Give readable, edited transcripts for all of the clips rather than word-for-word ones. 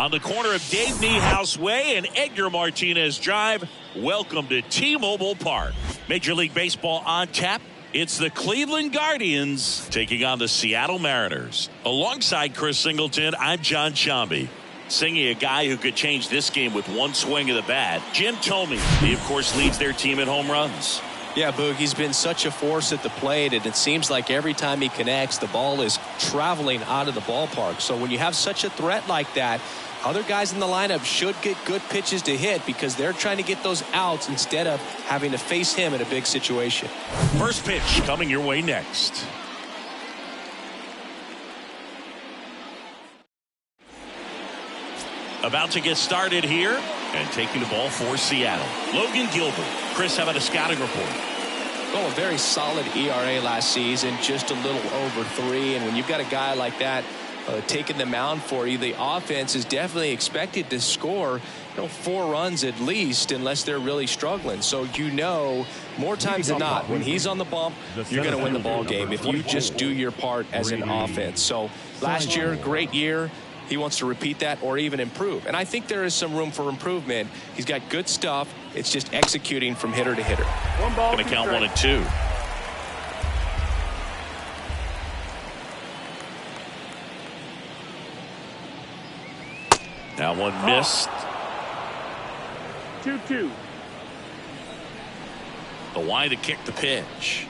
On the corner of Dave Niehaus Way and Edgar Martinez Drive, welcome to T-Mobile Park. Major League Baseball on tap. It's the Cleveland Guardians taking on the Seattle Mariners. Alongside Chris Singleton, I'm John Shambi. Singing a guy who could change this game with one swing of the bat, Jim Thome. He, of course, leads their team in home runs. Yeah, Boog, he's been such a force at the plate, and it seems like every time he connects, the ball is traveling out of the ballpark. So when you have such a threat like that, other guys in the lineup should get good pitches to hit because they're trying to get those outs instead of having to face him in a big situation. First pitch coming your way next. About to get started here and taking the ball for Seattle, Logan Gilbert. Chris, how about a scouting report? Well, a very solid ERA last season, just a little over 3. And when you've got a guy like that taking the mound for you, the offense is definitely expected to score 4 runs at least, unless they're really struggling. So more times than not, when he's on the bump, you're going to win the ball game if you just do your part as an offense. So last year, great year. He wants to repeat that or even improve. And I think there is some room for improvement. He's got good stuff. It's just executing from hitter to hitter. Going to count 1 and 2. Now one missed. 2-2. The wide to kick the pitch.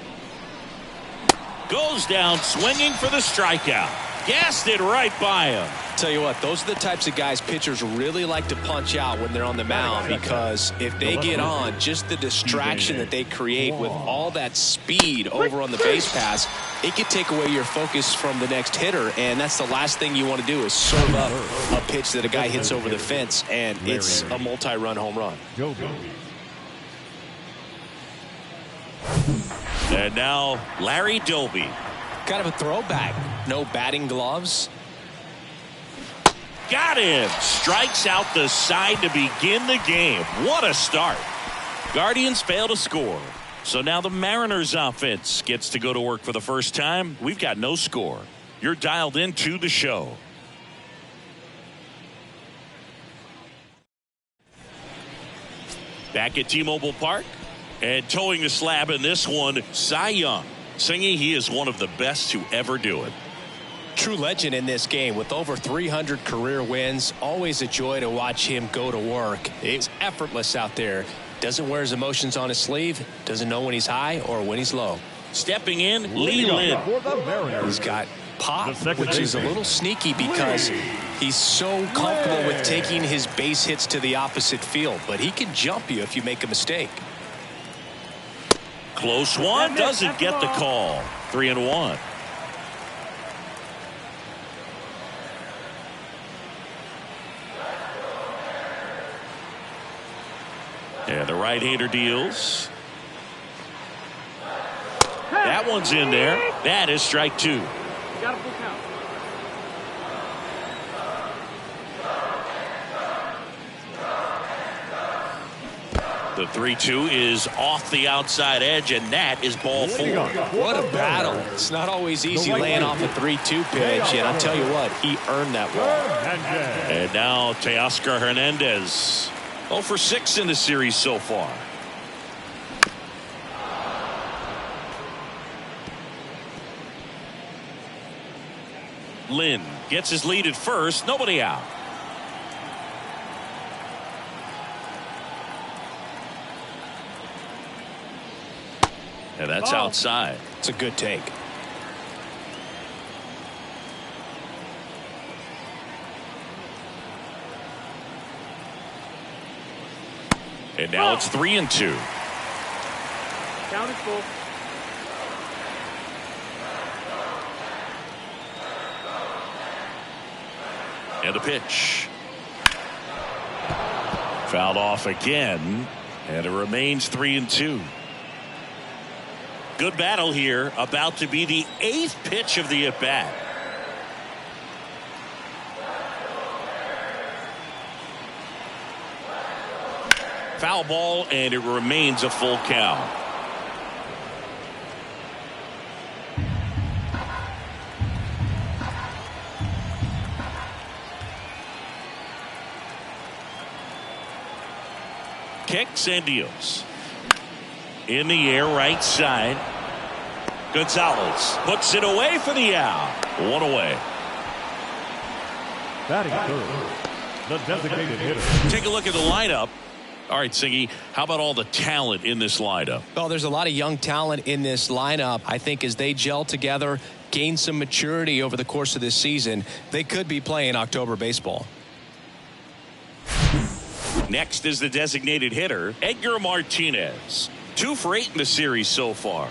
Goes down swinging for the strikeout. Gassed it right by him. Tell you what, those are the types of guys pitchers really like to punch out when they're on the mound, because if they get on, just the distraction that they create with all that speed over on the base pass, it could take away your focus from the next hitter, and that's the last thing you want to do is serve up a pitch that a guy hits over the fence, and it's a multi-run home run. And now Larry Doby. Kind of a throwback. No batting gloves. Got him. Strikes out the side to begin the game. What a start. Guardians fail to score. So now the Mariners offense gets to go to work for the first time. We've got no score. You're dialed into the show. Back at T-Mobile Park. And towing the slab in this one, Cy Young. Singing he is one of the best to ever do it. True legend in this game with over 300 career wins. Always a joy to watch him go to work. It's effortless out there. Doesn't wear his emotions on his sleeve. Doesn't know when he's high or when he's low. Stepping in, Lee Lynn. He's got pop, which is a little sneaky because he's so comfortable with taking his base hits to the opposite field. But he can jump you if you make a mistake. Close one, doesn't get the call. 3-1. And the right-hander deals. That one's in there. That is strike 2. Got a full count. The 3-2 is off the outside edge, and that is ball 4. What a battle. It's not always easy laying off a 3-2 pitch, and I'll tell you what, he earned that ball. And now Teoscar Hernandez. 0 for 6 in the series so far. Lynn gets his lead at first. Nobody out. And that's outside. It's a good take. And now it's 3-2. Count is full. And the pitch. Fouled off again. And it remains 3-2. Good battle here. About to be the 8th pitch of the at-bat. Foul ball, and it remains a full count. kicks and deals. In the air, right side. Gonzalez puts it away for the out. One away. Batting third, the designated hitter. Take a look at the lineup. All right, Siggy, how about all the talent in this lineup? Well, there's a lot of young talent in this lineup. I think as they gel together, gain some maturity over the course of this season, they could be playing October baseball. Next is the designated hitter, Edgar Martinez. 2 for 8 in the series so far.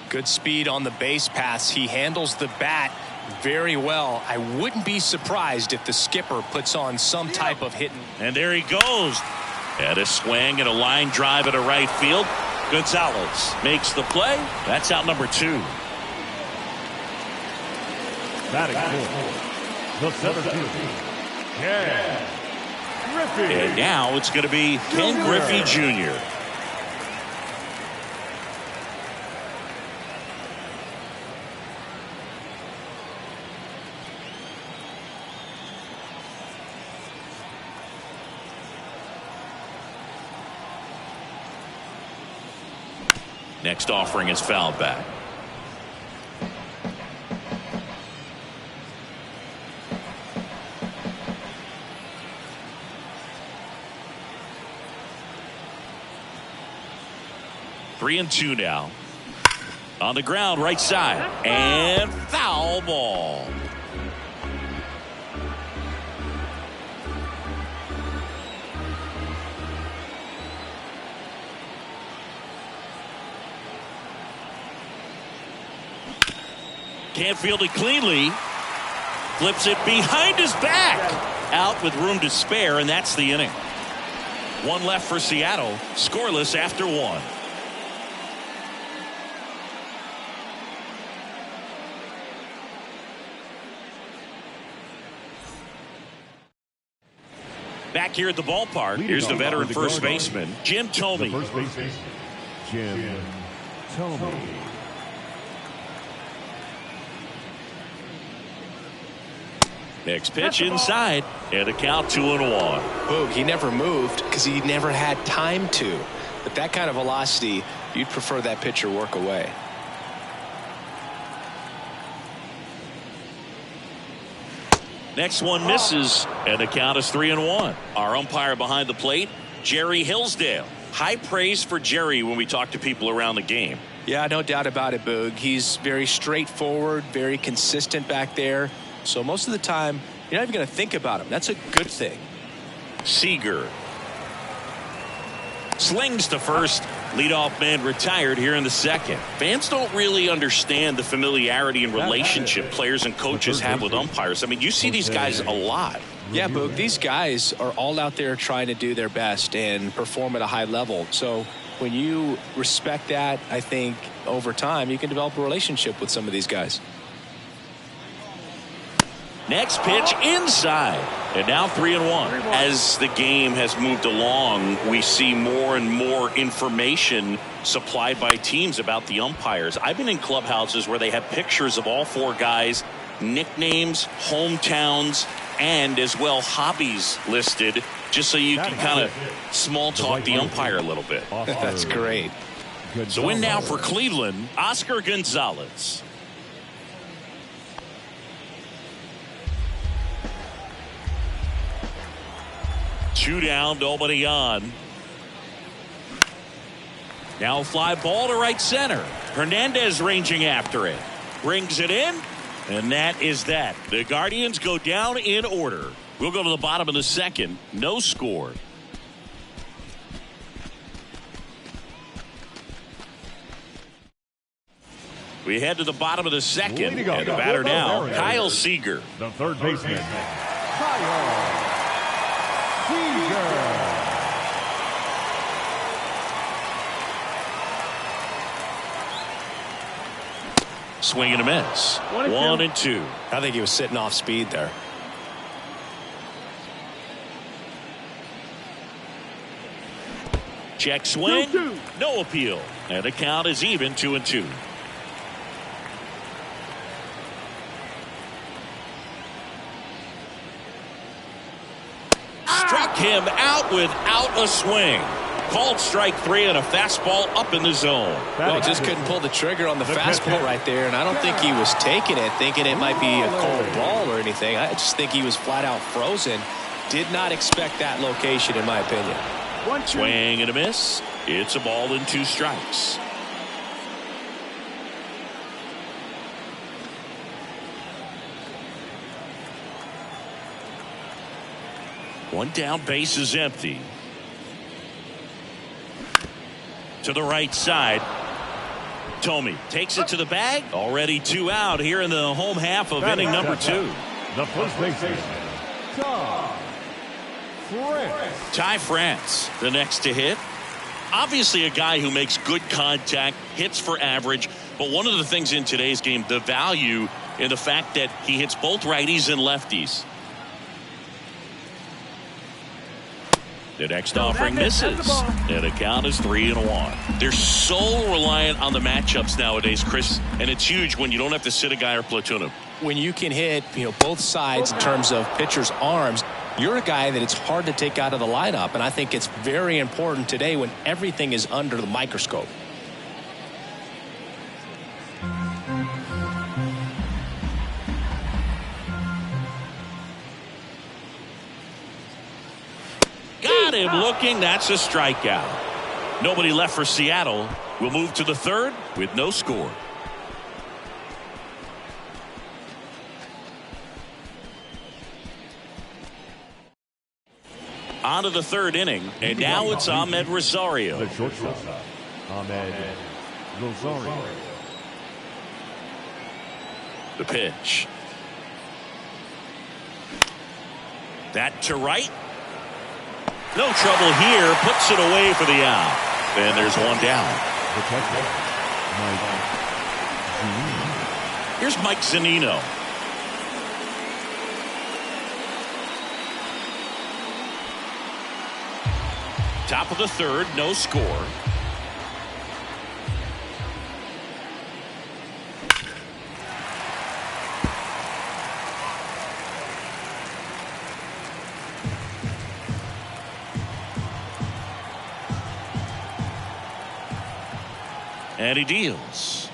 Good speed on the base paths. He handles the bat very well. I wouldn't be surprised if the skipper puts on some type of hitting. And there he goes. At a swing and a line drive at a right field. Gonzalez makes the play. That's out number 2. Batting fourth, the center field, Ken Griffey. And now it's going to be Ken Griffey Jr. Next offering is fouled back. Three and 2 now. On the ground, right side. And foul ball. Can't field it cleanly. Flips it behind his back. Out with room to spare, and that's the inning. 1 left for Seattle. Scoreless after 1. Back here at the ballpark, here's the veteran first baseman, Jim Thome. First baseman, Jim Thome. Next pitch inside, and a count 2-1. Boog, he never moved because he never had time to. But that kind of velocity, you'd prefer that pitcher work away. Next one misses, and the count is 3-1. Our umpire behind the plate, Jerry Hillsdale. High praise for Jerry when we talk to people around the game. Yeah, no doubt about it, Boog. He's very straightforward, very consistent back there. So most of the time, you're not even going to think about him. That's a good thing. Seager slings to first. Leadoff man retired here in the second. Fans don't really understand the familiarity and relationship players and coaches have with umpires. I mean, you see these guys a lot. Yeah, Boog, these guys are all out there trying to do their best and perform at a high level. So when you respect that, I think over time you can develop a relationship with some of these guys. Next pitch inside, and now 3-1. As the game has moved along, we see more and more information supplied by teams about the umpires. I've been in clubhouses where they have pictures of all 4 guys, nicknames, hometowns, and as well hobbies listed, just so you can kind of small talk the umpire a little bit. That's great. So in now for Cleveland, Oscar Gonzalez. Two down, nobody on. Now fly ball to right center. Hernandez ranging after it. Brings it in, and that is that. The Guardians go down in order. We'll go to the bottom of the second. No score. We head to the bottom of the second. And the batter now, Kyle Seager. The third baseman, Kyle Seager. Swing and a miss. 1-2. I think he was sitting off speed there. Check swing. No appeal. And the count is even 2-2. Struck him out without a swing. Called strike 3 on a fastball up in the zone. Well, just couldn't pull the trigger on the fastball right there, and I don't think he was taking it, thinking it might be a cold ball or anything. I just think he was flat out frozen. Did not expect that location, in my opinion. Swing and a miss. It's a ball and 2 strikes. One down, base is empty. To the right side. Tomey takes it to the bag. Already 2 out here in the home half of inning number 2. The first baseman, Ty France, the next to hit. Obviously a guy who makes good contact, hits for average. But one of the things in today's game, the value in the fact that he hits both righties and lefties. The next offering misses. And the count is 3-1. They're so reliant on the matchups nowadays, Chris, and it's huge when you don't have to sit a guy or platoon him. When you can hit, both sides in terms of pitchers' arms, you're a guy that it's hard to take out of the lineup, and I think it's very important today when everything is under the microscope. Got him looking. That's a strikeout. Nobody left for Seattle. We'll move to the third with no score. On to the third inning, and now it's Ahmed Rosario. The shortstop, Ahmed Rosario. The pitch. That to right. No trouble here. Puts it away for the out. And there's one down. The catcher, Mike Zunino. Here's Mike Zunino. Top of the third, no score. And he deals.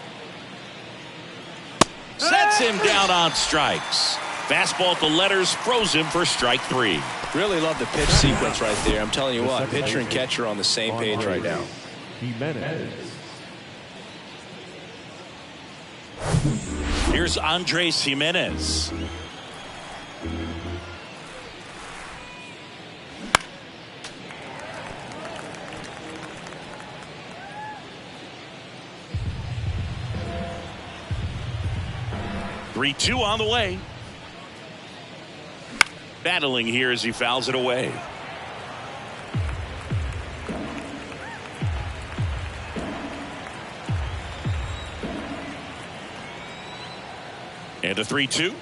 Sets him down on strikes. Fastball at the letters, froze him for strike 3. Really love the pitch sequence right there. I'm telling you what, pitcher and catcher on the same page right now. Here's Andres Jimenez. Three-two on the way. Battling here as he fouls it away. And a 3-2.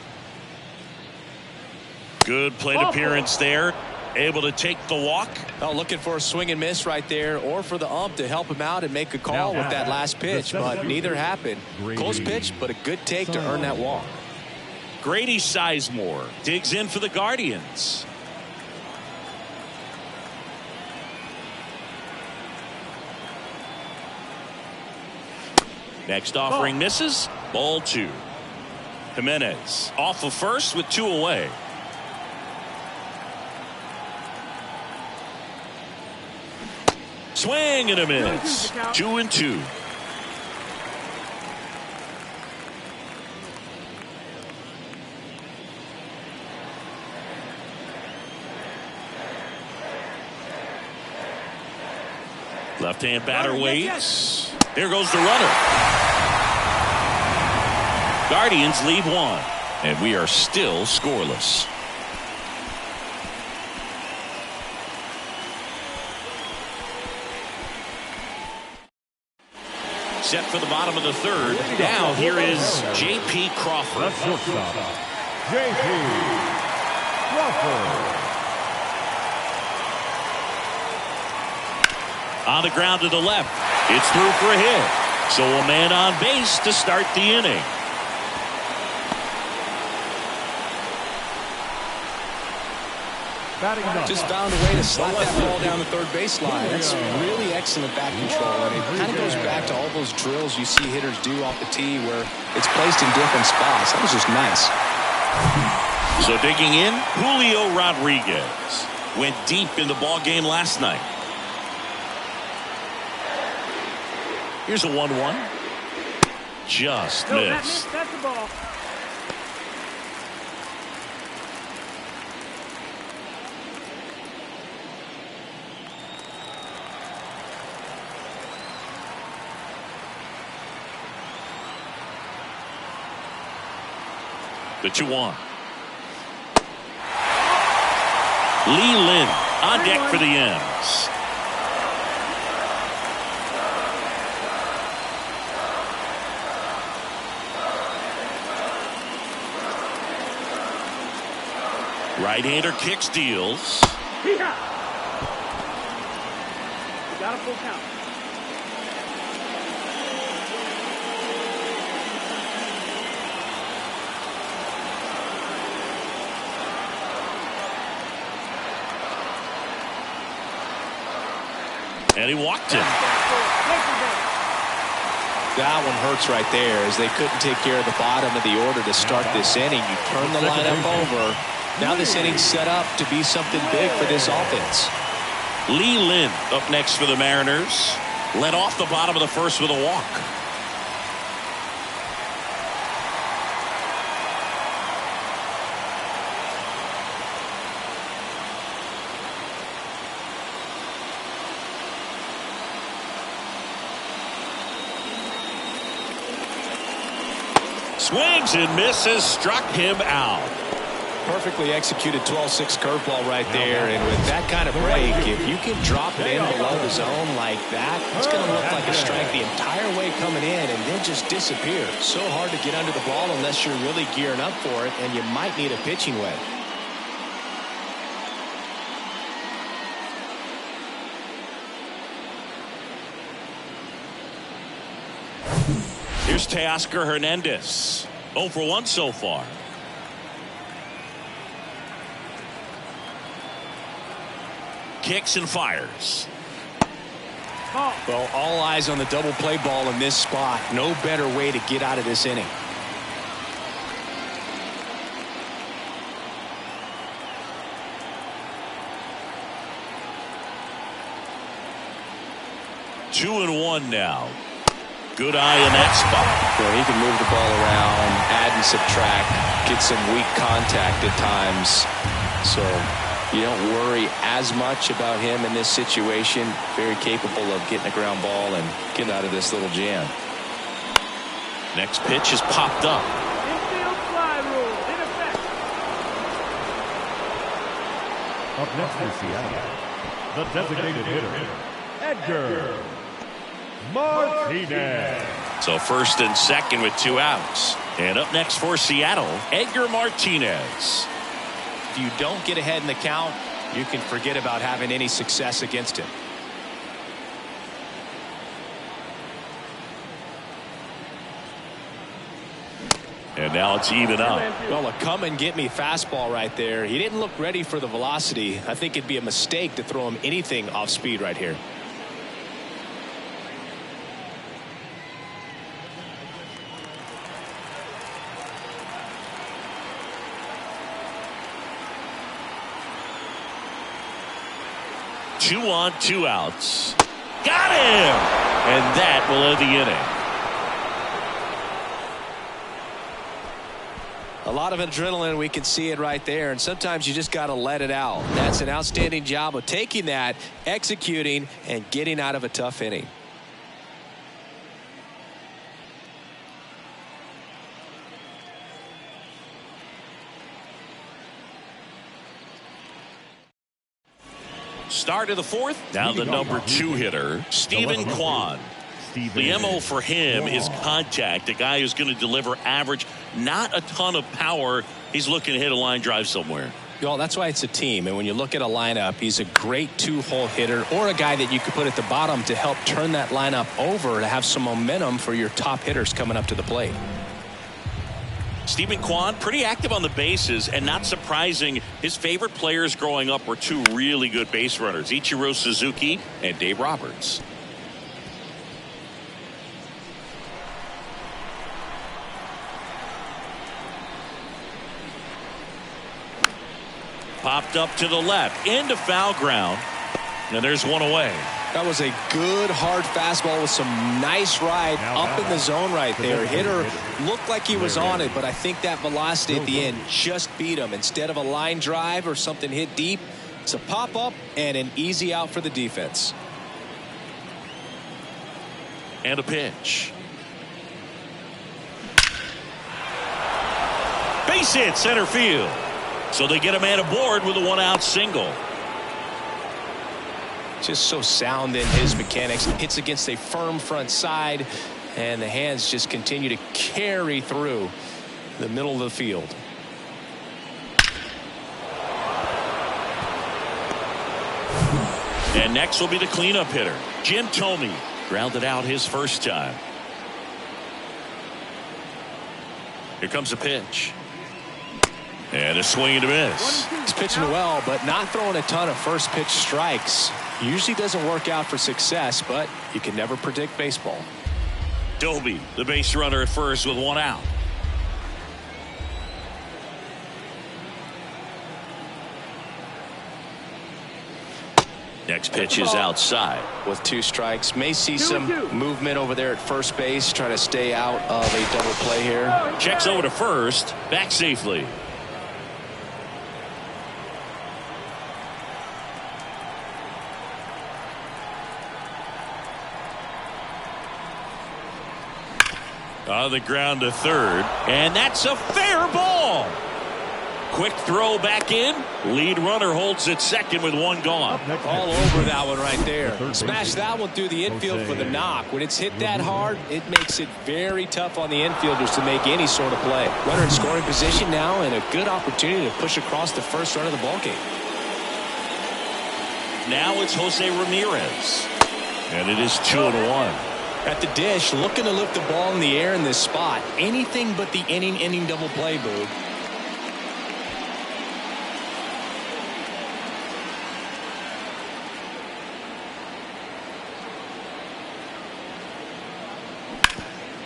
Good plate appearance there. Able to take the walk. Oh, looking for a swing and miss right there, or for the ump to help him out and make a call with that last pitch, but neither happened. Close pitch, but a good take to earn that walk. Grady Sizemore digs in for the Guardians. Next offering misses. Ball 2. Jimenez off of first with 2 away. Swing and a miss. 2-2. Left-hand batter waits. There goes the runner. Guardians leave 1, and we are still scoreless. Set for the bottom of the third. Now here is J.P. Crawford. The shortstop, J.P. Crawford. On the ground to the left. It's through for a hit. So a man on base to start the inning. Batting ninth. Just found a way to slap that ball down the third baseline. That's really excellent bat control, and it kind of goes back to all those drills you see hitters do off the tee where it's placed in different spots. That was just nice. So digging in, Julio Rodriguez went deep in the ball game last night. Here's a 1-1. Just missed. That's the ball. The 2-1. Lee Lin on deck for the M's. Right-hander kicks, deals. You got a full count. And he walked him. That one hurts right there, as they couldn't take care of the bottom of the order to start this inning. You turn the lineup over. Now this inning's set up to be something big for this offense. Lee Lin up next for the Mariners. Led off the bottom of the first with a walk. Swings and misses, struck him out. Perfectly executed 12-6 curveball right there, and with that kind of break, if you can drop it in below the zone like that, it's going to look like a strike the entire way coming in and then just disappear. So hard to get under the ball unless you're really gearing up for it, and you might need a pitching wedge. Here's Teoscar Hernandez. 0 for 1 so far. Kicks and fires. Well, all eyes on the double play ball in this spot. No better way to get out of this inning. Two and one now. Good eye in that spot. Well, he can move the ball around, add and subtract, get some weak contact at times. So you don't worry as much about him in this situation. Very capable of getting a ground ball and getting out of this little jam. Next pitch is popped up. Infield fly rule in effect. Up next for Seattle, the designated hitter, Edgar Martinez. So first and second with 2 outs. And up next for Seattle, Edgar Martinez. If you don't get ahead in the count, you can forget about having any success against him. And now it's even up. Well, a come and get me fastball right there. He didn't look ready for the velocity. I think it'd be a mistake to throw him anything off speed right here. Two on, 2 outs. Got him! And that will end the inning. A lot of adrenaline, we can see it right there, and sometimes you just got to let it out. That's an outstanding job of taking that, executing, and getting out of a tough inning. Start of the fourth. Now the number 2 hitter, Stephen Kwan. The MO for him is contact. A guy who's going to deliver average, not a ton of power. He's looking to hit a line drive somewhere. Well, that's why it's a team. And when you look at a lineup, he's a great 2-hole hitter, or a guy that you could put at the bottom to help turn that lineup over to have some momentum for your top hitters coming up to the plate. Stephen Kwan, pretty active on the bases, and not surprising, his favorite players growing up were two really good base runners, Ichiro Suzuki and Dave Roberts. Popped up to the left, into foul ground, and there's one away. That was a good hard fastball with some nice ride up in the zone right there. Hitter looked like he was on it, but I think that velocity at the end just beat him. Instead of a line drive or something hit deep, it's a pop up and an easy out for the defense. And a pitch. Base hit center field. So they get a man aboard with a 1-out single. Just so sound in his mechanics. Hits against a firm front side, and the hands just continue to carry through the middle of the field. And next will be the cleanup hitter, Jim Thome. Grounded out his first time. Here comes a pitch. And a swing and a miss. He's pitching well, but not throwing a ton of first pitch strikes. Usually doesn't work out for success, but you can never predict baseball. Doby, the base runner at first with 1 out. Next pitch is outside. With 2 strikes, may see some movement over there at first base, trying to stay out of a double play here. Checks over to first, back safely. On the ground to third, and that's a fair ball. Quick throw back in. Lead runner holds at second with 1 gone. All over that one right there. Smash that one through the infield for the knock. When it's hit that hard, it makes it very tough on the infielders to make any sort of play. Runner in scoring position now, and a good opportunity to push across the first run of the ballgame. Now it's Jose Ramirez, and it is 2-1. At the dish, looking to lift the ball in the air in this spot. Anything but the inning double play, Boog.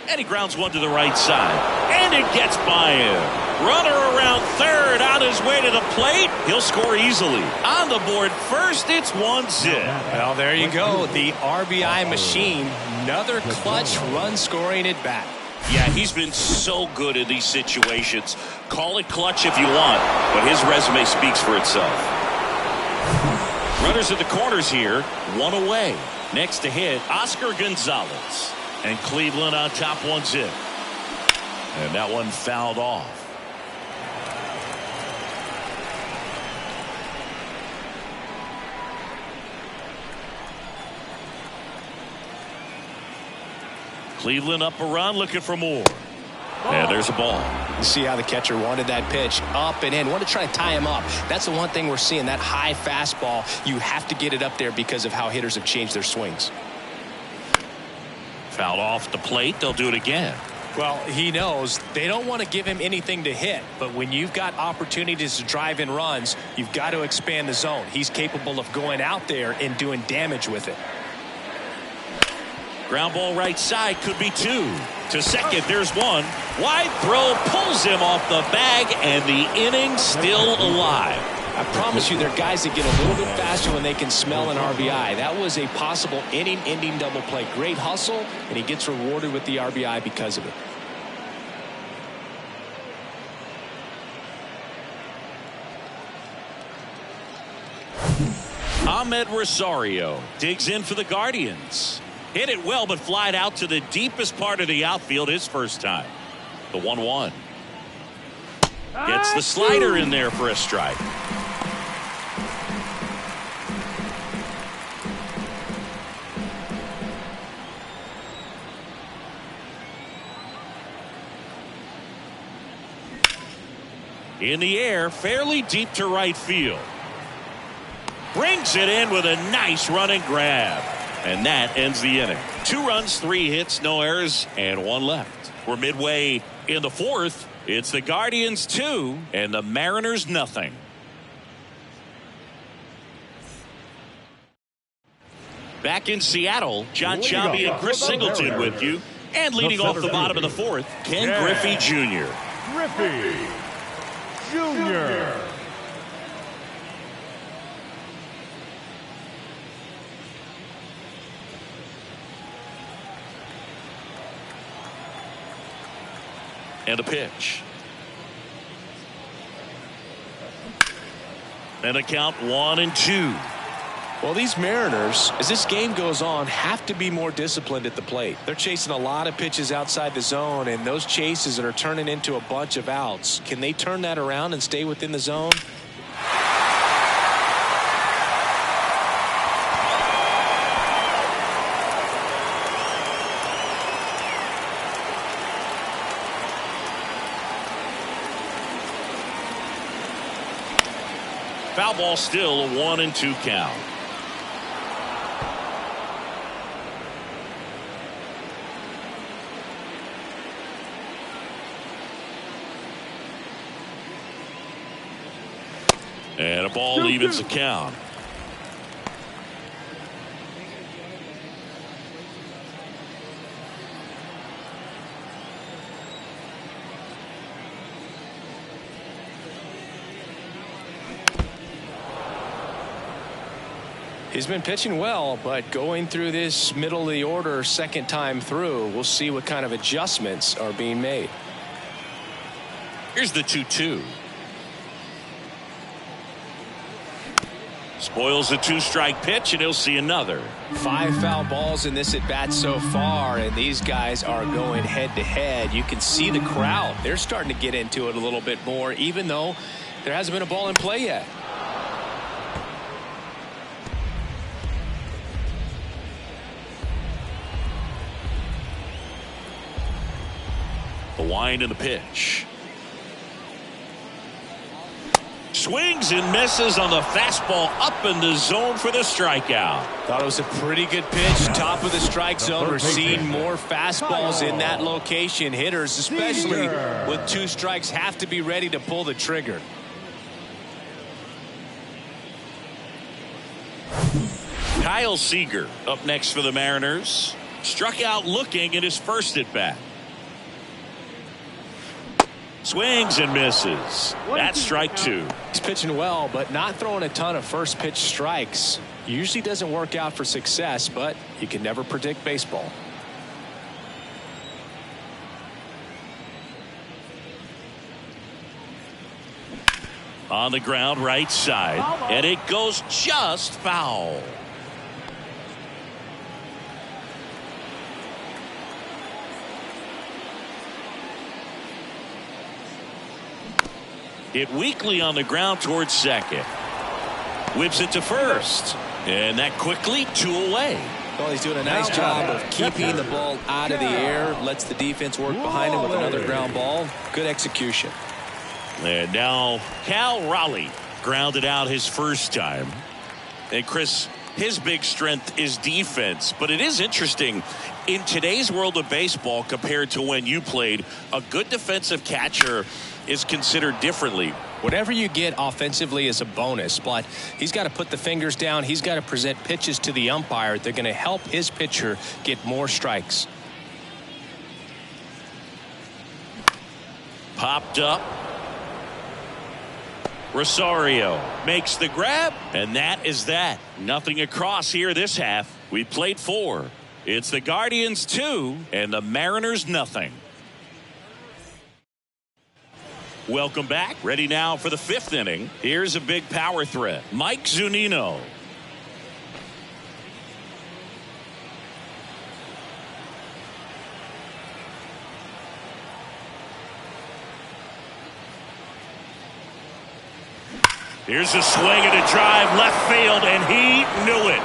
And he grounds one to the right side, and it gets by him. Runner around third, on his way to the plate. He'll score easily. On the board first, it's 1-0. Well, there you go. The RBI machine. Another clutch run scoring at bat. Yeah, he's been so good in these situations. Call it clutch if you want, but his resume speaks for itself. Runners at the corners here, 1 away. Next to hit, Oscar Gonzalez. And Cleveland on top 1-0. And that one fouled off. Cleveland up a run, looking for more. And there's a ball. You see how the catcher wanted that pitch up and in. Wanted to try to tie him up. That's the one thing we're seeing, that high fastball. You have to get it up there because of how hitters have changed their swings. Fouled off the plate. They'll do it again. Well, he knows they don't want to give him anything to hit, but when you've got opportunities to drive in runs, you've got to expand the zone. He's capable of going out there and doing damage with it. Ground ball right side, could be 2. To second, there's 1. Wide throw pulls him off the bag, and the inning still alive. I promise you, there are guys that get a little bit faster when they can smell an RBI. That was a possible inning-ending double play. Great hustle, and he gets rewarded with the RBI because of it. Ahmed Rosario digs in for the Guardians. Hit it well, but flied out to the deepest part of the outfield his first time. The 1-1. Gets the slider in there for a strike. In the air, fairly deep to right field. Brings it in with a nice running grab. And that ends the inning. 2 runs, 3 hits, no errors, and 1 left. We're midway in the 4th. It's the Guardians 2 and the Mariners nothing. Back in Seattle, John Chambi and Chris Singleton with you. And leading off the bottom of the fourth, Ken Griffey Jr. Griffey Jr. And a pitch. And a count 1-2. Well, these Mariners, as this game goes on, have to be more disciplined at the plate. They're chasing a lot of pitches outside the zone, and those chases are turning into a bunch of outs. Can they turn that around and stay within the zone? Foul ball, still a 1-2 count. And a ball evens the count. He's been pitching well, but going through this middle of the order second time through, we'll see what kind of adjustments are being made. Here's the 2-2. Spoils the 2-strike pitch, and he'll see another. 5 foul balls in this at bat so far, and these guys are going head to head. You can see the crowd. They're starting to get into it a little bit more, even though there hasn't been a ball in play yet. The wind and the pitch. Swings and misses on the fastball up in the zone for the strikeout. Thought it was a pretty good pitch. Top of the strike zone. We're seeing more fastballs in that location. Hitters, especially with 2 strikes, have to be ready to pull the trigger. Kyle Seager up next for the Mariners. Struck out looking in his first at bat. Swings and misses. That's strike 2. He's pitching well, but not throwing a ton of first pitch strikes. Usually doesn't work out for success, but you can never predict baseball. On the ground, right side, and it goes just foul. Hit weakly on the ground towards second. Whips it to first. And that quickly 2 away. Well, he's doing a nice job of keeping the ball out of the air. Lets the defense work behind him with another ground ball. Good execution. And now Cal Raleigh grounded out his first time. And Chris, his big strength is defense. But it is interesting, in today's world of baseball compared to when you played, a good defensive catcher is considered differently. Whatever you get offensively is a bonus, but he's got to put the fingers down. He's got to present pitches to the umpire. They're going to help his pitcher get more strikes. Popped up. Rosario makes the grab, and that is that. Nothing across here this half. We played 4. It's the Guardians 2 and the Mariners nothing. Welcome back. Ready now for the 5th inning. Here's a big power threat. Mike Zunino. Here's a swing and a drive left field, and he knew it.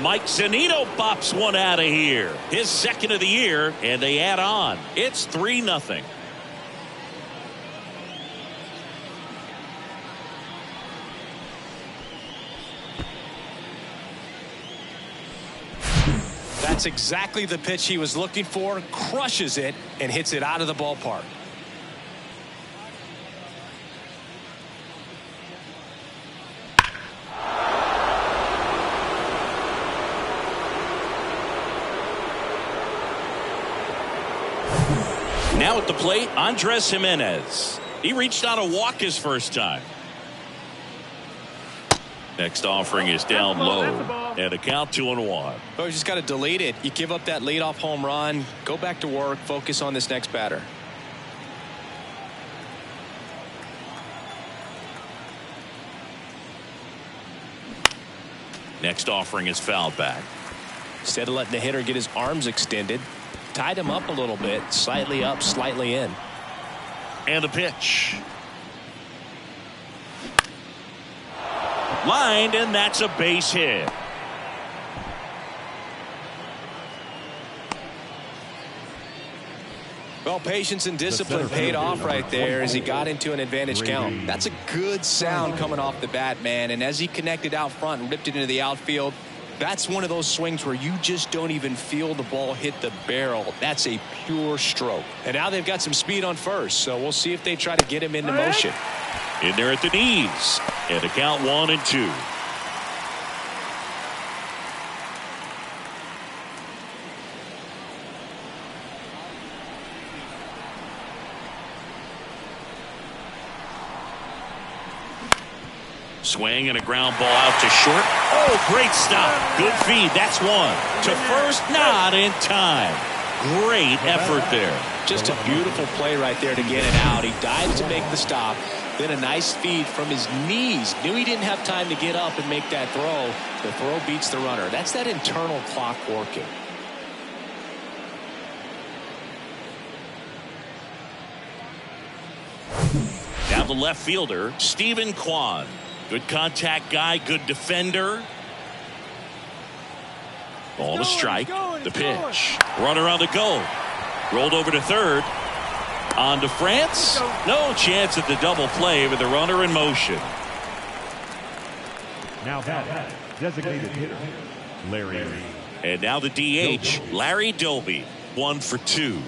Mike Zunino bops one out of here. His second of the year, and they add on. It's 3-0. That's exactly the pitch he was looking for. Crushes it and hits it out of the ballpark. Now at the plate, Andres Jimenez. He reached out a walk his first time. Next offering is down low. And a count 2-1. Well, you just got to delete it. You give up that leadoff home run. Go back to work. Focus on this next batter. Next offering is fouled back. Instead of letting the hitter get his arms extended, tied him up a little bit, slightly up, slightly in. And a pitch. Lined, and that's a base hit. Well, patience and discipline paid off right there as he got into an advantage count. That's a good sound coming off the bat, man. And as he connected out front and ripped it into the outfield, that's one of those swings where you just don't even feel the ball hit the barrel. That's a pure stroke. And now they've got some speed on first, so we'll see if they try to get him into motion. In there at the knees. And a count 1-2. Swing and a ground ball out to short. Oh, great stop. Good feed. That's one. To first, not in time. Great effort there. Just a beautiful play right there to get it out. He dives to make the stop. Then a nice feed from his knees. Knew he didn't have time to get up and make that throw. The throw beats the runner. That's that internal clock working. Now the left fielder, Stephen Kwan. Good contact guy, good defender. Ball to strike. The pitch. Runner on the go. Rolled over to third. On to France. No chance at the double play with the runner in motion. Now that designated hitter, Larry. And now the DH, Larry Doby. 1 for 2.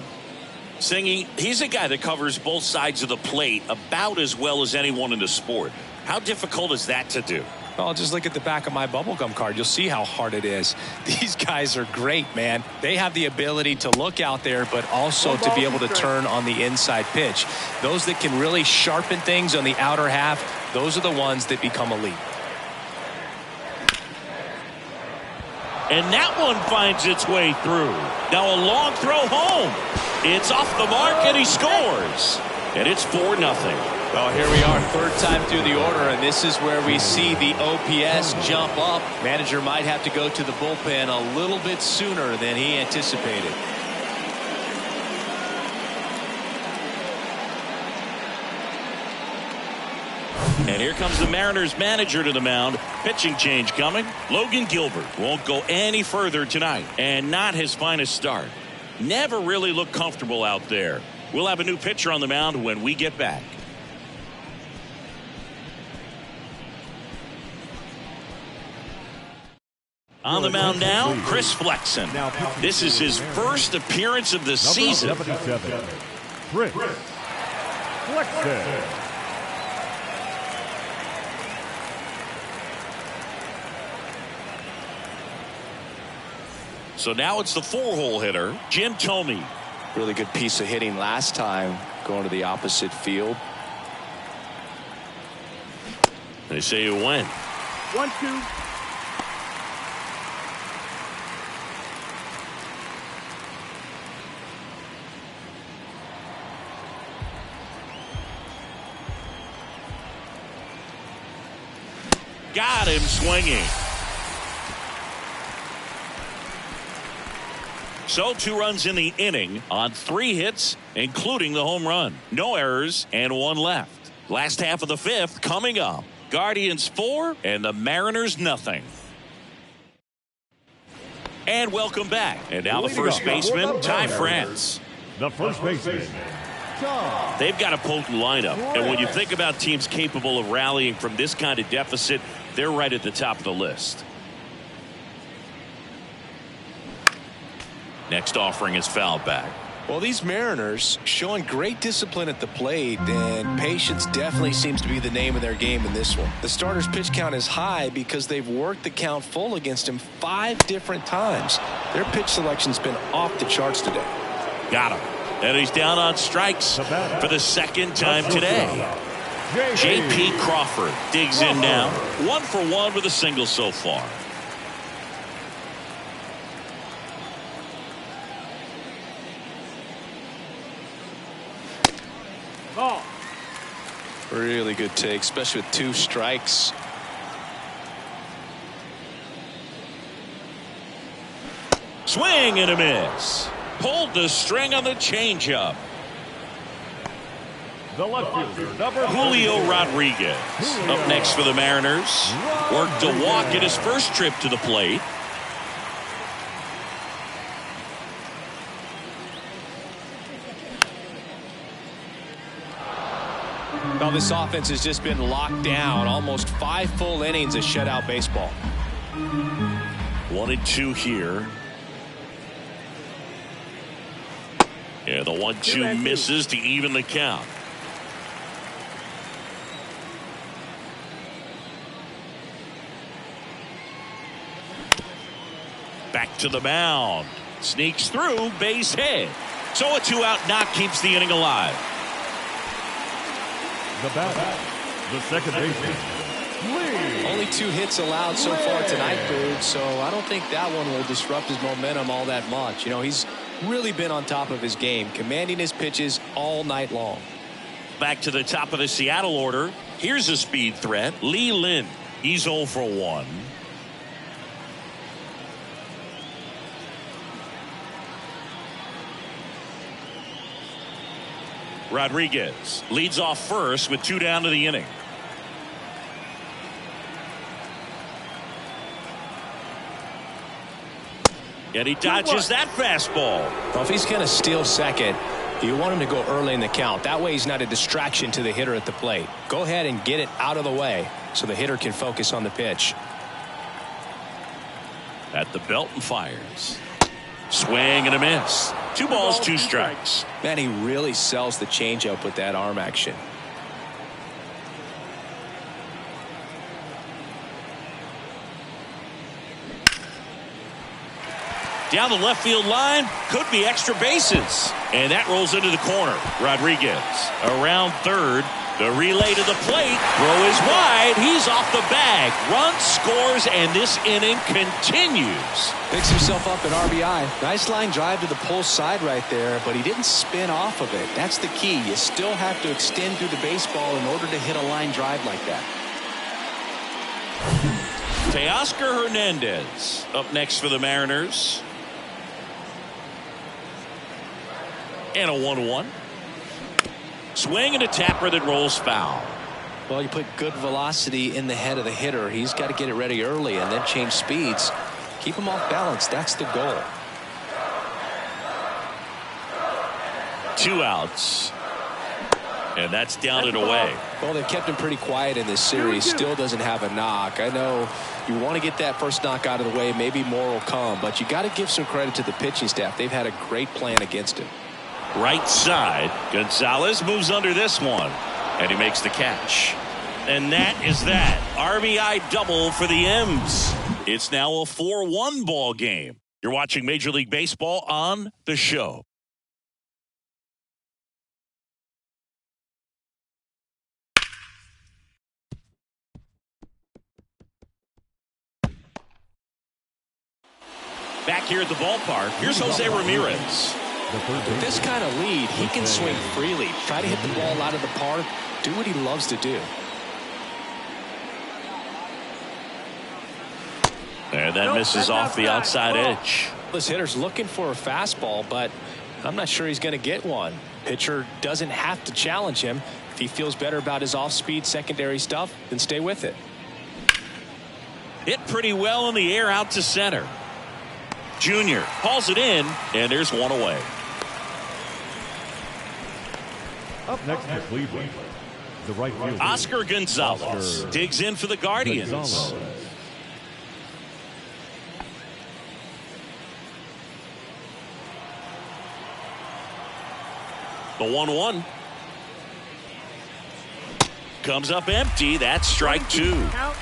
Singy, he's a guy that covers both sides of the plate about as well as anyone in the sport. How difficult is that to do? Well, just look at the back of my bubblegum card. You'll see how hard it is. These guys are great, man. They have the ability to look out there, but also to be able to turn on the inside pitch. Those that can really sharpen things on the outer half, those are the ones that become elite. And that one finds its way through. Now a long throw home. It's off the mark, and he scores. And it's 4-0. Well, here we are, third time through the order, and this is where we see the OPS jump up. Manager might have to go to the bullpen a little bit sooner than he anticipated. And here comes the Mariners manager to the mound. Pitching change coming. Logan Gilbert won't go any further tonight, and not his finest start. Never really looked comfortable out there. We'll have a new pitcher on the mound when we get back. On the mound now, Chris Flexen. This is his first appearance of the season. 77, Chris Flexen. So now it's the 4-hole hitter, Jim Thome. Really good piece of hitting last time, going to the opposite field. They say you win. 1-2. Got him swinging. So 2 runs in the inning on 3 hits, including the home run. No errors and 1 left. Last half of the 5th coming up. Guardians 4 and the Mariners nothing. And welcome back. And now the first baseman, Ty France. The first baseman, They've got a potent lineup. And when you think about teams capable of rallying from this kind of Next offering is fouled back. Well, these Mariners showing great discipline at the plate, and patience definitely seems to be the name of their game in this one. The starter's pitch count is high because they've worked the count full against him 5 different times. Their pitch selection's been off the charts today. Got him. And he's down on strikes for the second time today. J.P. Crawford digs in now. 1 for 1 with a single so far. Ball. Really good take, especially with 2 strikes. Swing and a miss. Pulled the string on the changeup. The left fielder, number Julio Rodriguez up next for the Mariners. Worked a walk at his first trip to the plate. Well, this offense has just been locked down. Almost 5 full innings of shutout baseball. 1-2 here. Yeah, the 1-2 misses to even the count. Back to the mound. Sneaks through, base hit. So a 2-out knock keeps the inning alive. The batter, the second baseman, Lee. Only 2 hits allowed so far tonight, Bird, so I don't think that one will disrupt his momentum all that much. You know, he's really been on top of his game, commanding his pitches all night long. Back to the top of the Seattle order. Here's a speed threat. Lee Lin. He's 0 for 1. Rodriguez leads off first with 2 down to the inning. And he dodges that fastball. Well, if he's going to steal second, you want him to go early in the count. That way he's not a distraction to the hitter at the plate. Go ahead and get it out of the way so the hitter can focus on the pitch. At the belt and fires. Swing and a miss. 2 balls, 2 strikes. Man, he really sells the changeup with that arm action. Down the left field line. Could be extra bases. And that rolls into the corner. Rodriguez around third. The relay to the plate. Throw is wide. He's off the bag. Run scores, and this inning continues. Picks himself up an RBI. Nice line drive to the pull side right there, but he didn't spin off of it. That's the key. You still have to extend through the baseball in order to hit a line drive like that. Teoscar Hernandez up next for the Mariners. And a 1-1. Swing and a tapper that rolls foul. Well, you put good velocity in the head of the hitter. He's got to get it ready early and then change speeds. Keep him off balance. That's the goal. 2 outs. And that's down and away. Well, they've kept him pretty quiet in this series. Still doesn't have a knock. I know you want to get that first knock out of the way. Maybe more will come. But you got to give some credit to the pitching staff. They've had a great plan against him. Right side. Gonzalez moves under this one. And he makes the catch. And that is that. RBI double for the M's. It's now a 4-1 ball game. You're watching Major League Baseball on The Show. Back here at the ballpark, here's Jose Ramirez. With this kind of lead, he can swing freely. Try to hit the ball out of the park. Do what he loves to do. And that misses off the outside edge. This hitter's looking for a fastball, but I'm not sure he's going to get one. Pitcher doesn't have to challenge him. If he feels better about his off-speed secondary stuff, then stay with it. Hit pretty well in the air out to center. Junior hauls it in, and there's one away. Up next to Cleveland, the right fielder, Oscar Gonzalez digs in for the Guardians. The 1-1. Comes up empty. That's strike 2. Count.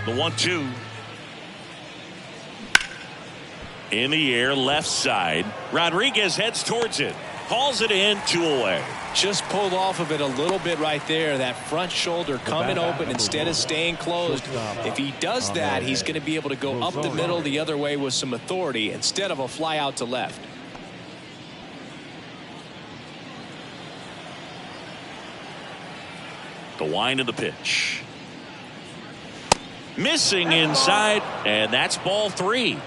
The 1-2. In the air, left side. Rodriguez heads towards it. Hauls it in, 2 away. Just pulled off of it a little bit right there. That front shoulder coming open instead of staying closed. If he does that, he's going to be able to go up the middle the other way with some authority instead of a fly out to left. The wind of the pitch. Missing inside, and that's ball 3.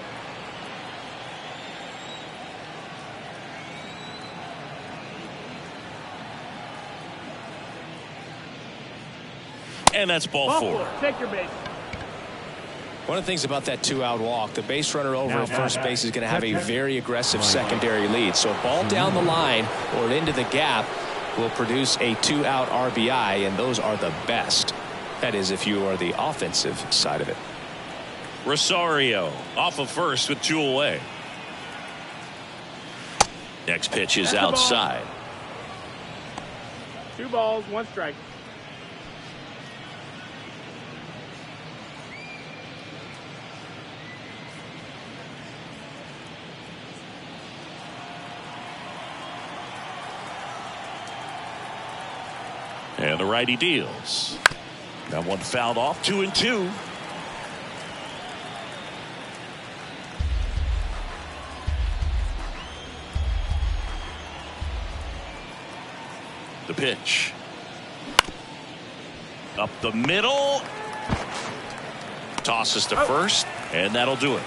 And that's ball 4. Take your base. One of the things about that 2-out walk, the base runner over at first base is going to have a very aggressive secondary lead. So a ball down the line or into the gap will produce a 2-out RBI, and those are the best. That is, if you are the offensive side of it. Rosario off of first with 2 away. Next pitch is outside. 2 balls, 1 strike. And the righty deals. That one fouled off. 2-2. The pitch. Up the middle. Tosses to first, and that'll do it.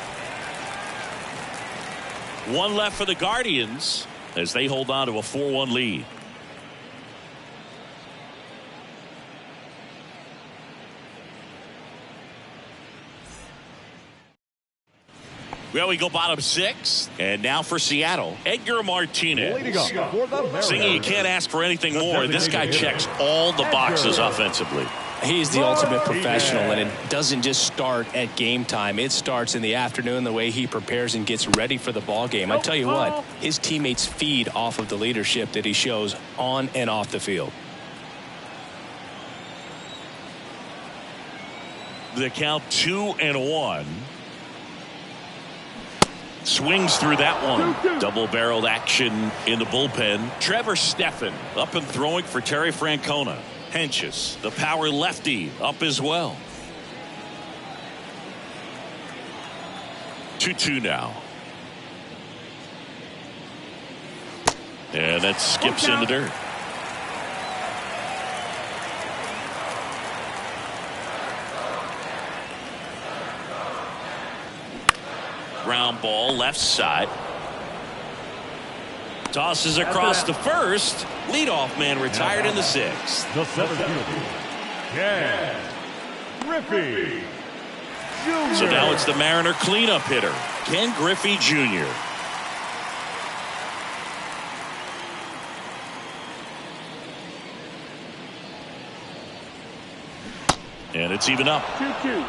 1 left for the Guardians as they hold on to a 4-1 lead. Well, we go bottom 6, and now for Seattle, Edgar Martinez. Singing, you can't ask for anything more. This guy checks all the boxes offensively. He's the ultimate professional, and it doesn't just start at game time. It starts in the afternoon, the way he prepares and gets ready for the ball game. I tell you what, his teammates feed off of the leadership that he shows on and off the field. The count 2-1. Swings through that one. Double-barreled action in the bullpen. Trevor Stephan up and throwing for Terry Francona. Henches, the power lefty, up as well. 2-2 now. And that skips in the dirt. Ground ball left side. Tosses across to first. Leadoff man retired in the 6th. The 7th fielder, Ken Griffey Jr. So now it's the Mariner cleanup hitter, Ken Griffey Jr. And it's even up. 2-2.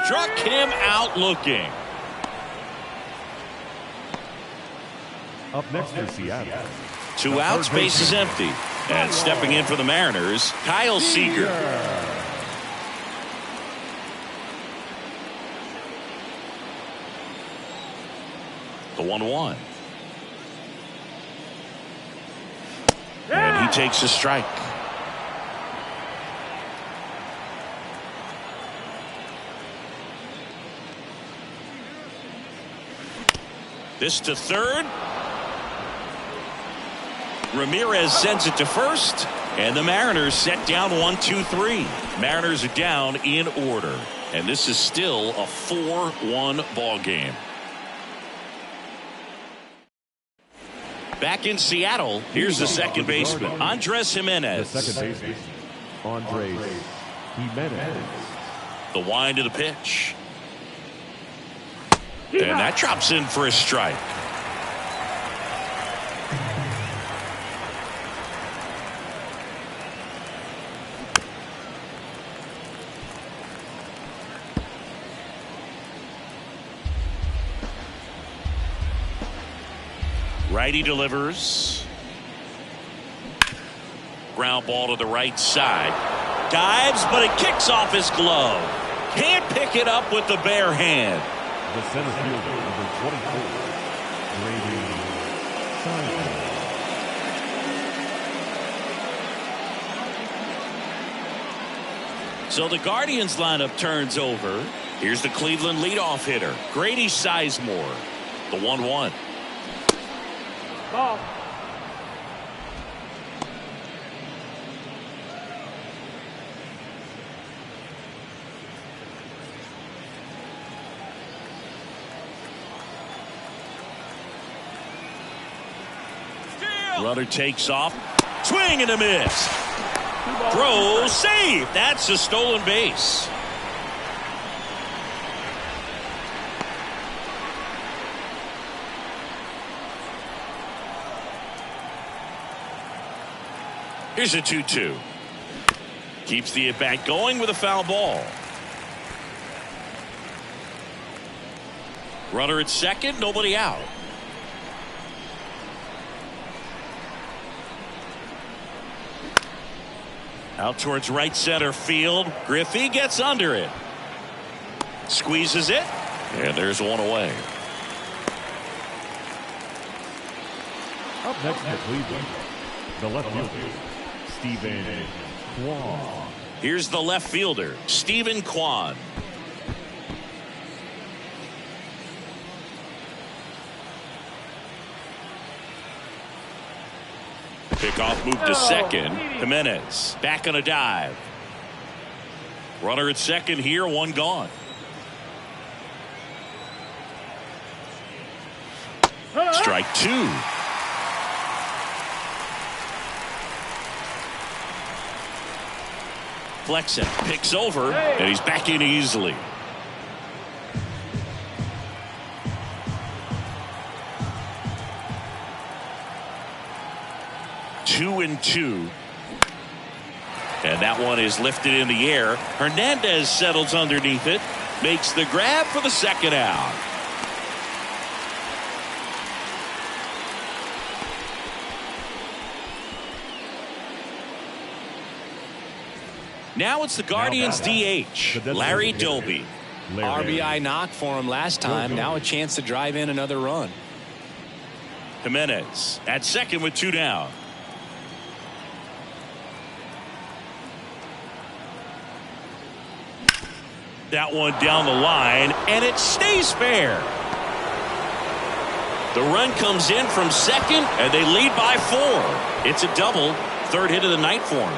Struck him out looking. Up next for Seattle. 2 outs, base is empty. And stepping in for the Mariners, Kyle Seager. The 1-1. And he takes a strike. This to third. Ramirez sends it to first, and the Mariners set down 1-2-3. Mariners are down in order, and this is still a 4-1 ball game. Back in Seattle, here's the second baseman, Andres Jimenez. The second baseman, Andres Jimenez. The wind of the pitch. And that drops in for a strike. Righty delivers. Ground ball to the right side. Dives, but it kicks off his glove. Can't pick it up with the bare hand. The center fielder, number 24, Grady Sizemore. So the Guardians lineup turns over. Here's the Cleveland leadoff hitter, Grady Sizemore. The 1-1. Ball. Runner takes off. Swing and a miss. Throw, save. That's a stolen base. Here's a 2-2. Keeps the at-bat going with a foul ball. Runner at second, nobody out. Out towards right center field. Griffey gets under it. Squeezes it. And there's one away. Up next to Cleveland, the left fielder, Stephen Kwan. Here's the left fielder, Stephen Kwan. Pickoff move to second. Jimenez back on a dive. Runner at second here, one gone. Strike two. Flexen picks over, and he's back in easily. Two and two. And that one is lifted in the air. Hernandez settles underneath it. Makes the grab for the second out. Now it's the Guardians DH, Larry Doby. RBI knock for him last time. Now a chance to drive in another run. Jimenez at second with two down. That one down the line, and it stays fair. The run comes in from second, and they lead by 4. It's a double, third hit of the night for him.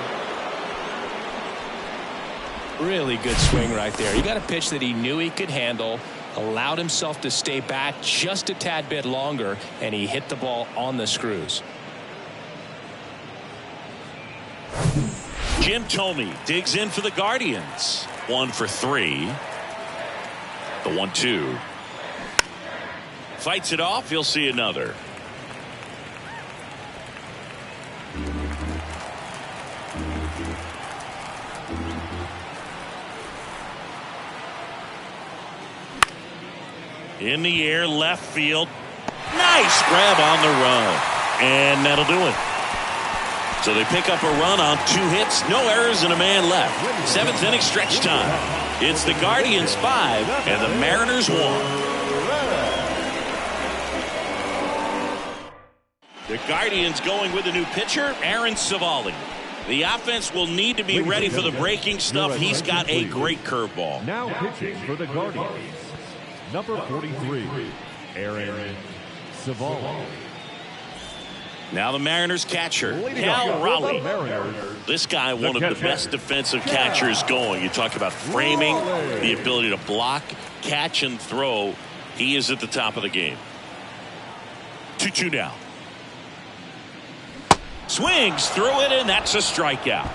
Really good swing right there. He got a pitch that he knew he could handle, allowed himself to stay back just a tad bit longer, and he hit the ball on the screws. Jim Thome digs in for the Guardians. 1 for 3. The 1-2. Fights it off. He'll see another. In the air, left field. Nice grab on the run. And that'll do it. So they pick up a run on 2 hits, no errors, and a man left. 7th inning stretch time. It's the Guardians 5 and the Mariners 1. The Guardians going with a new pitcher, Aaron Savali. The offense will need to be ready for the breaking stuff. He's got a great curveball. Now pitching for the Guardians, number 43, Aaron Savali. Now the Mariners catcher, Cal Raleigh. This guy, one of the best defensive catchers going. You talk about framing, the ability to block, catch, and throw. He is at the top of the game. 2-2 now. Swings through it, and that's a strikeout.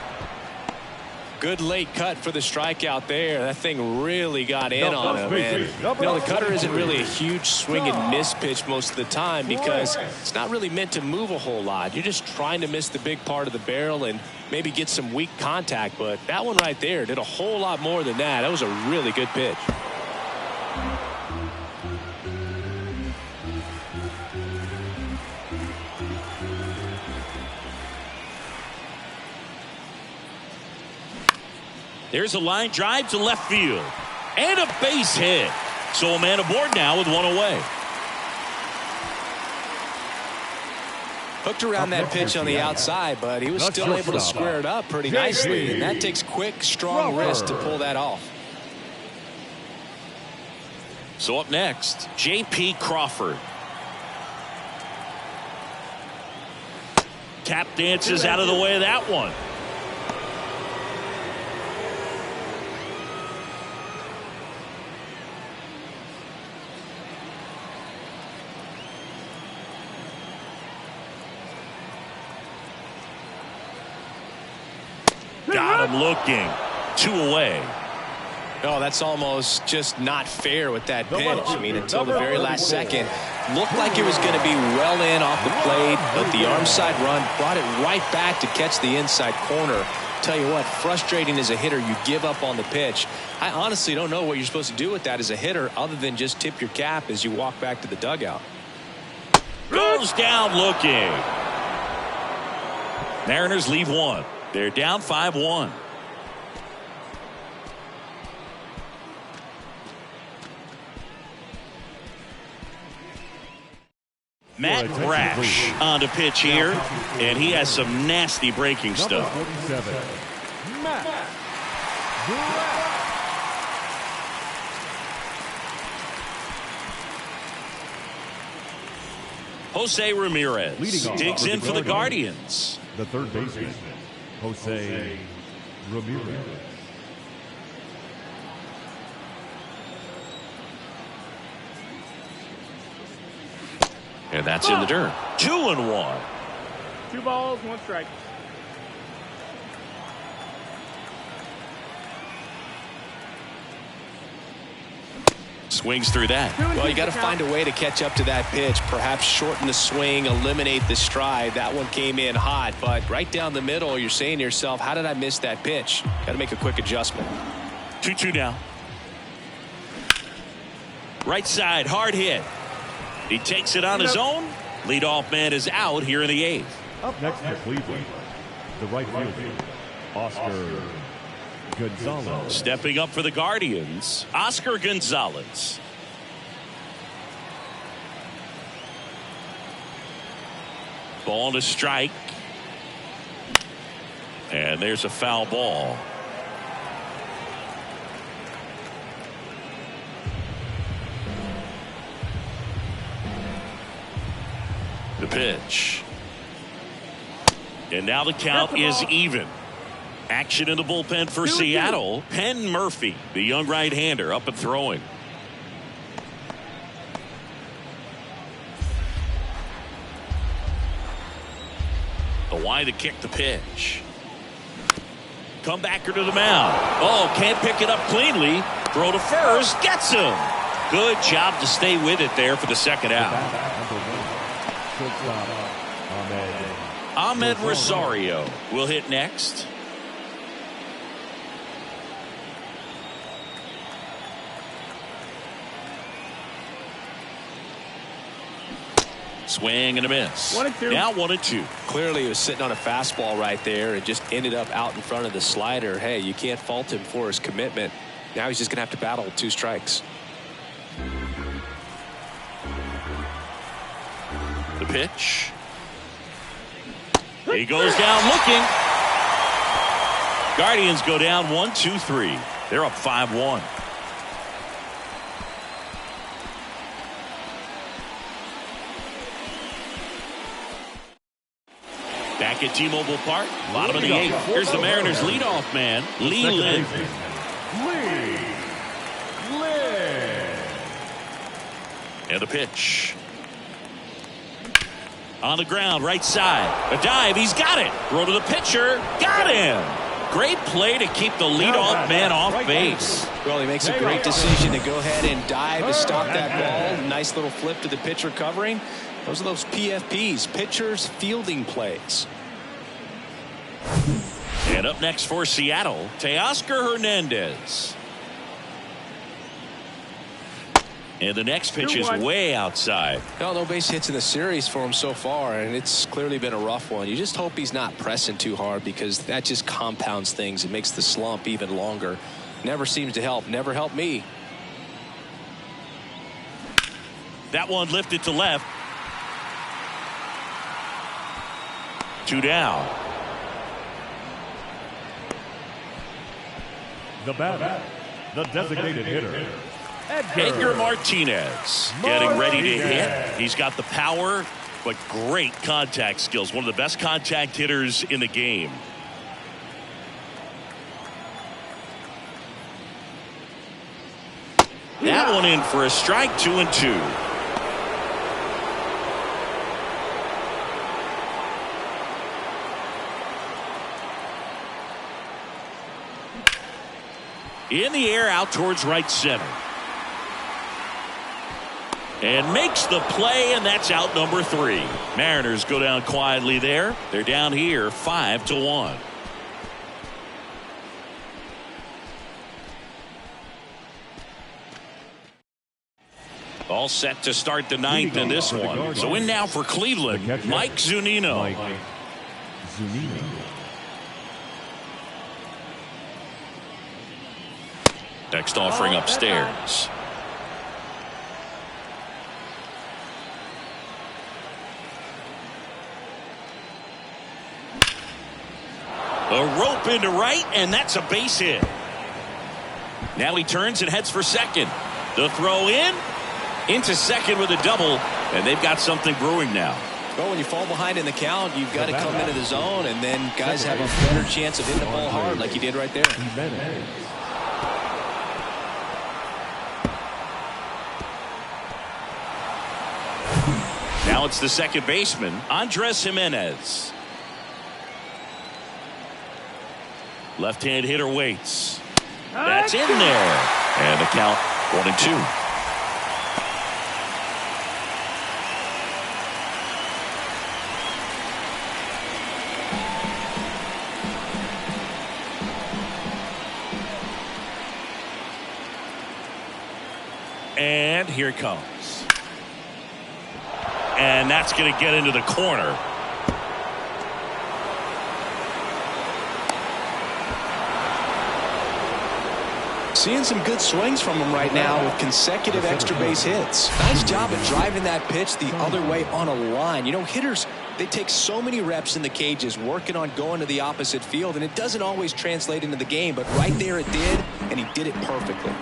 Good late cut for the strikeout there. That thing really got in on him. And, the cutter isn't really a huge swing and miss pitch most of the time because it's not really meant to move a whole lot. You're just trying to miss the big part of the barrel and maybe get some weak contact. But that one right there did a whole lot more than that. That was a really good pitch. There's a line drive to left field. And a base hit. So a man aboard now with one away. Hooked around that pitch on the outside, but he was still able to square it up pretty nicely. And that takes quick, strong wrist to pull that off. So up next, J.P. Crawford. Tap dances out of the way of that one. Got him looking. 2 away. Oh, that's almost just not fair with that pitch. I mean, until the very last second, looked like it was going to be well in off the plate, but the arm side run brought it right back to catch the inside corner. Tell you what, frustrating as a hitter, you give up on the pitch. I honestly don't know what you're supposed to do with that as a hitter other than just tip your cap as you walk back to the dugout. Goes down looking. Mariners leave one. They're down 5-1. Matt Brash on the pitch here, and he has some nasty breaking stuff. Matt Brash. Jose Ramirez digs in for the Guardians. The third baseman, Jose Ramirez. And that's in the dirt. 2-1. 2 balls, 1 strike. Swings through that. Well, you got to find a way to catch up to that pitch. Perhaps shorten the swing, eliminate the stride. That one came in hot, but right down the middle, you're saying to yourself, how did I miss that pitch? Got to make a quick adjustment. 2-2 now. Right side, hard hit. He takes it on his own. Leadoff man is out here in the 8th. Up next for Cleveland, the right fielder, Oscar Gonzalez. Stepping up for the Guardians, Oscar Gonzalez. Ball to strike. And there's a foul ball. The pitch. And now the count is even. Action in the bullpen for Seattle. Penn Murphy, the young right-hander, up and throwing. The wide to kick the pitch. Comebacker to the mound. Oh, can't pick it up cleanly. Throw to first. Gets him. Good job to stay with it there for the second out. Ahmed Rosario will hit next. Swing and a miss. 1-2. Now 1-2. Clearly he was sitting on a fastball right there and just ended up out in front of the slider. Hey, you can't fault him for his commitment. Now he's just going to have to battle 2 strikes. The pitch. He goes down looking. Guardians go down 1-2-3. They're up 5-1. Back at T-Mobile Park, bottom of the 8th. Here's the Mariners leadoff man, Lee Lynn. And the pitch. On the ground, right side. A dive, he's got it. Throw to the pitcher, got him. Great play to keep the leadoff man off base. Well, he makes a great decision to go ahead and dive to stop that ball. Nice little flip to the pitcher covering. Those are those PFPs, pitchers fielding plays. And up next for Seattle, Teoscar Hernandez. And the next pitch is way outside. Well, no base hits in the series for him so far, and it's clearly been a rough one. You just hope he's not pressing too hard, because that just compounds things. It makes the slump even longer. Never seems to help. Never helped me. That one lifted to left. 2 down. The batter, the designated hitter, Edgar Martinez getting ready to hit. He's got the power, but great contact skills. One of the best contact hitters in the game. That one in for a strike. 2-2. In the air, out towards right center. And makes the play, and that's out number 3. Mariners go down quietly there. They're down here 5-1. All set to start the 9th in this one. So in now for Cleveland, Mike Zunino. Next offering upstairs. A rope into right, and that's a base hit. Now he turns and heads for second. The throw in, into second with a double, and they've got something brewing now. Well, when you fall behind in the count, you've got to come into the zone, and then guys have a better chance of hitting the ball hard like he did right there. Now it's the second baseman, Andres Jimenez. Left-hand hitter waits. That's in there. And the count 1-2. And here it comes. And that's going to get into the corner. Seeing some good swings from him right now with consecutive extra base hits. Nice job of driving that pitch the other way on a line. You know, hitters, they take so many reps in the cages working on going to the opposite field, and it doesn't always translate into the game, but right there it did, and he did it perfectly.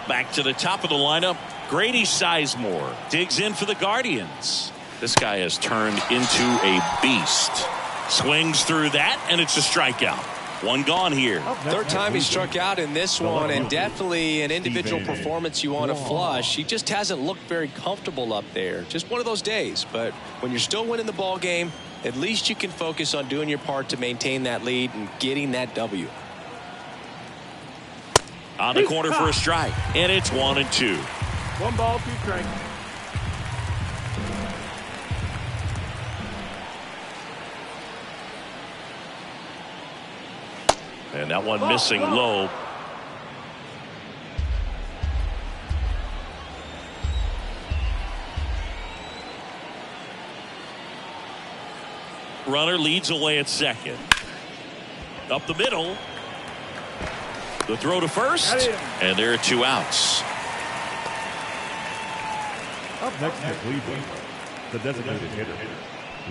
Back to the top of the lineup, Grady Sizemore digs in for the Guardians. This guy has turned into a beast. Swings through that, and it's a strikeout. One gone here. Third time he struck out in this one, and definitely an individual performance you want to flush. He just hasn't looked very comfortable up there. Just one of those days. But when you're still winning the ball game, at least you can focus on doing your part to maintain that lead and getting that W. On the corner for a strike, and it's 1-2. 1 ball, 2 strikes. And that one missing low. Runner leads away at second. Up the middle. The throw to first, and there are 2 outs. Up next for Cleveland, the designated hitter,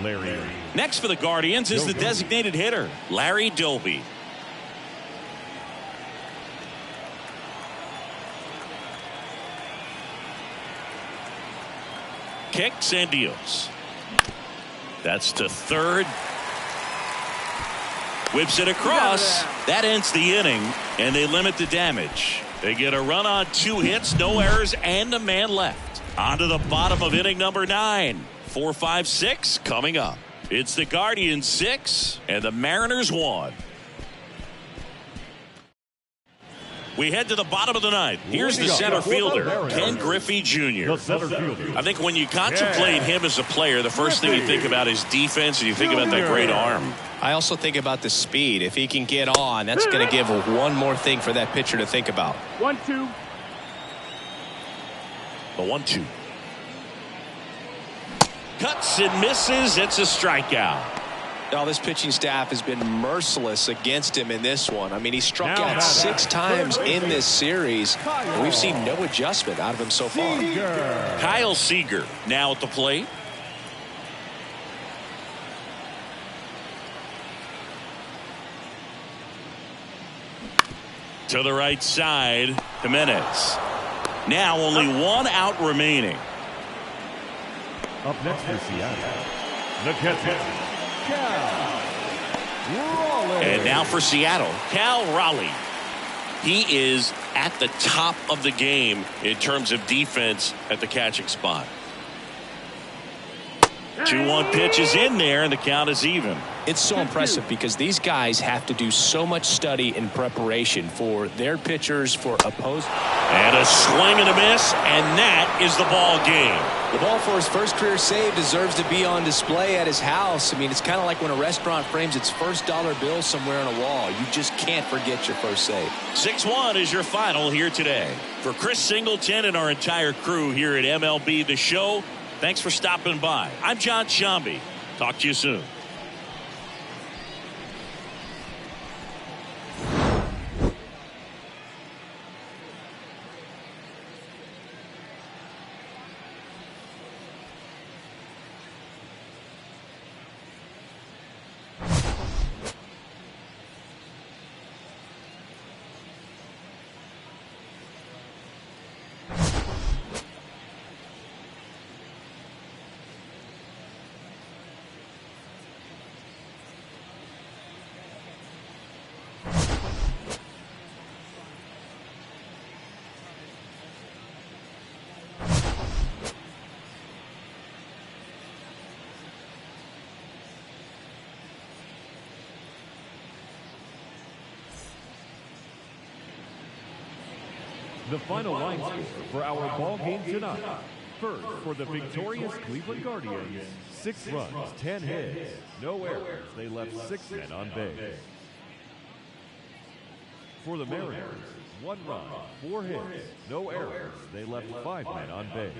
Larry. Next for the Guardians is the designated hitter, Larry Doby. Kicks and deals. That's to third. Whips it across. That ends the inning, and they limit the damage. They get a run on 2 hits, no errors, and a man left. On to the bottom of inning number 9. 4, 5, 6 coming up. It's the Guardians 6 and the Mariners 1. We head to the bottom of the ninth. Here's the center fielder, Ken Griffey Jr. I think when you contemplate him as a player, the first thing you think about is defense, and you think about that great arm. I also think about the speed. If he can get on, that's going to give one more thing for that pitcher to think about. 1-2. The 1-2. Cuts and misses. It's a strikeout. Now, this pitching staff has been merciless against him in this one. I mean, he struck out 6 times in this series, and we've seen no adjustment out of him so far. Kyle Seager now at the plate. To the right side, Jimenez. Now only 1 out remaining. Up next for Seattle, the catcher, Cal Raleigh. And now for Seattle, Cal Raleigh. He is at the top of the game in terms of defense at the catching spot. 2-1 pitch is in there, and the count is even. It's so impressive because these guys have to do so much study and preparation for their pitchers, for opposing. And a swing and a miss, and that is the ball game. The ball for his first career save deserves to be on display at his house. I mean, it's kind of like when a restaurant frames its first dollar bill somewhere on a wall. You just can't forget your first save. 6-1 is your final here today. For Chris Singleton and our entire crew here at MLB The Show, thanks for stopping by. I'm John Shambi. Talk to you soon. The final line score for our ball game tonight. First, for the victorious Cleveland Guardians, 6 runs, 10 hits, no errors. They left 6 men on base. For the Mariners, 1 run, 4 hits, no errors. They left 5 men on base.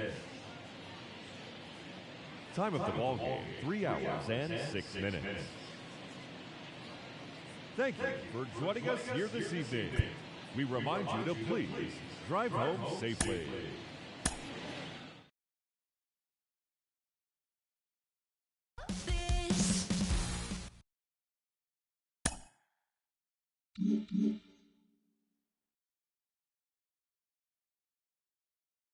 Time of the ball game, 3 hours and 6 minutes. Thank you for joining us here this evening. We remind you to please drive home safely. This